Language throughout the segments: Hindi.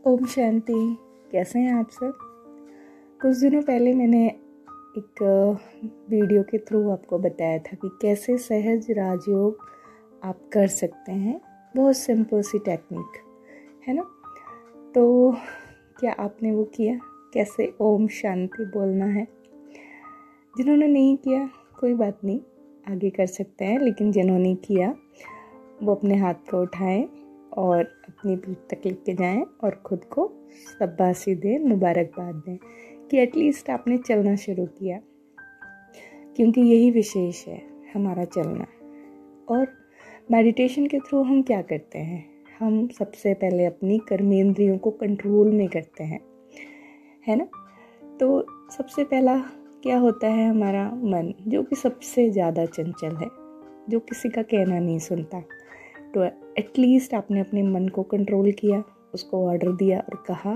ओम शांति। कैसे हैं आप सब? कुछ दिनों पहले मैंने एक वीडियो के थ्रू आपको बताया था कि कैसे सहज राजयोग आप कर सकते हैं। बहुत सिंपल सी टेक्निक है ना। तो क्या आपने वो किया? कैसे ओम शांति बोलना है? जिन्होंने नहीं किया कोई बात नहीं, आगे कर सकते हैं, लेकिन जिन्होंने किया वो अपने हाथ को उठाएं और अपनी पीठ तक लेके जाएं और ख़ुद को शाबाशी दें, मुबारकबाद दें कि एटलीस्ट आपने चलना शुरू किया, क्योंकि यही विशेष है हमारा चलना। और मेडिटेशन के थ्रू हम क्या करते हैं? हम सबसे पहले अपनी कर्मेंद्रियों को कंट्रोल में करते हैं, है ना। तो सबसे पहला क्या होता है? हमारा मन, जो कि सबसे ज़्यादा चंचल है, जो किसी का कहना नहीं सुनता। तो एटलीस्ट आपने अपने मन को कंट्रोल किया, उसको ऑर्डर दिया और कहा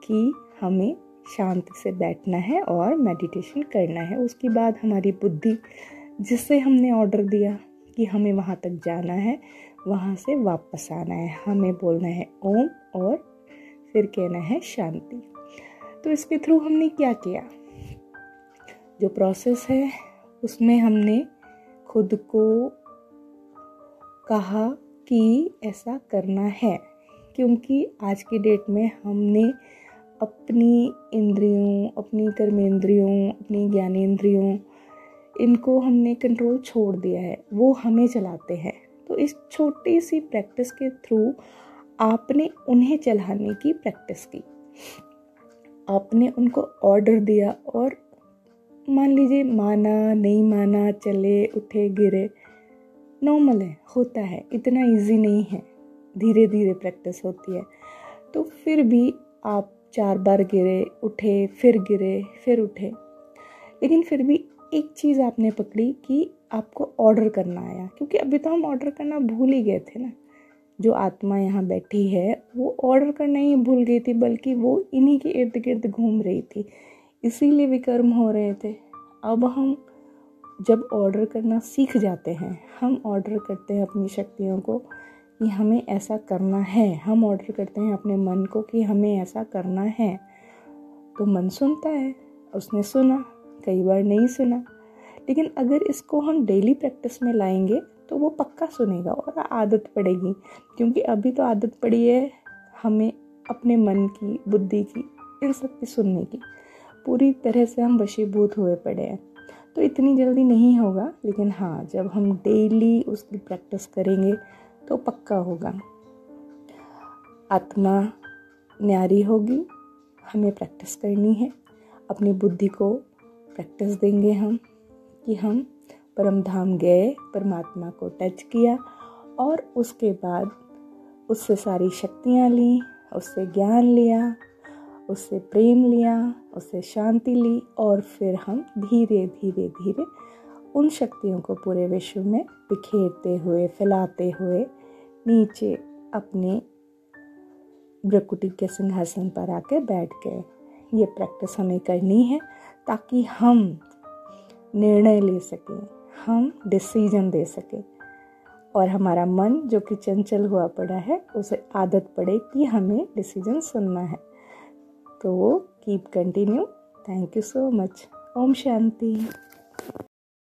कि हमें शांति से बैठना है और मेडिटेशन करना है। उसके बाद हमारी बुद्धि, जिससे हमने ऑर्डर दिया कि हमें वहाँ तक जाना है, वहाँ से वापस आना है, हमें बोलना है ओम और फिर कहना है शांति। तो इसके थ्रू हमने क्या किया? जो प्रोसेस है उसमें हमने खुद को कहा कि ऐसा करना है, क्योंकि आज की डेट में हमने अपनी इंद्रियों, अपनी कर्मेंद्रियों, अपनी ज्ञानेंद्रियों, इनको हमने कंट्रोल छोड़ दिया है, वो हमें चलाते हैं। तो इस छोटी सी प्रैक्टिस के थ्रू आपने उन्हें चलाने की प्रैक्टिस की, आपने उनको ऑर्डर दिया और मान लीजिए माना नहीं माना, चले उठे गिरे, नॉर्मल है, होता है, इतना इजी नहीं है, धीरे धीरे प्रैक्टिस होती है। तो फिर भी आप 4 बार गिरे, उठे, फिर गिरे, फिर उठे, लेकिन फिर भी एक चीज़ आपने पकड़ी कि आपको ऑर्डर करना आया, क्योंकि अभी तो हम ऑर्डर करना भूल ही गए थे ना। जो आत्मा यहाँ बैठी है वो ऑर्डर करना ही भूल गई थी, बल्कि वो इन्हीं के इर्द गिर्द घूम रही थी, इसीलिए विकर्म हो रहे थे। अब हम जब ऑर्डर करना सीख जाते हैं, हम ऑर्डर करते हैं अपनी शक्तियों को कि हमें ऐसा करना है, हम ऑर्डर करते हैं अपने मन को कि हमें ऐसा करना है, तो मन सुनता है। उसने सुना, कई बार नहीं सुना, लेकिन अगर इसको हम डेली प्रैक्टिस में लाएंगे तो वो पक्का सुनेगा और आदत पड़ेगी। क्योंकि अभी तो आदत पड़ी है हमें अपने मन की, बुद्धि की, इन सब की सुनने की, पूरी तरह से हम वशीभूत हुए पड़े हैं। तो इतनी जल्दी नहीं होगा, लेकिन हाँ, जब हम डेली उसकी प्रैक्टिस करेंगे तो पक्का होगा। आत्मा न्यारी होगी, हमें प्रैक्टिस करनी है, अपनी बुद्धि को प्रैक्टिस देंगे हम कि हम परम धाम गए, परमात्मा को टच किया और उसके बाद उससे सारी शक्तियाँ ली, उससे ज्ञान लिया, उससे प्रेम लिया, उससे शांति ली, और फिर हम धीरे धीरे धीरे उन शक्तियों को पूरे विश्व में बिखेरते हुए, फैलाते हुए नीचे अपने भ्रकुटी के सिंहासन पर आके बैठ गए। ये प्रैक्टिस हमें करनी है ताकि हम निर्णय ले सकें, हम डिसीजन दे सकें, और हमारा मन जो कि चंचल हुआ पड़ा है उसे आदत पड़े कि हमें डिसीजन सुनना है। तो keep continue. Thank you so much. ओम शांति।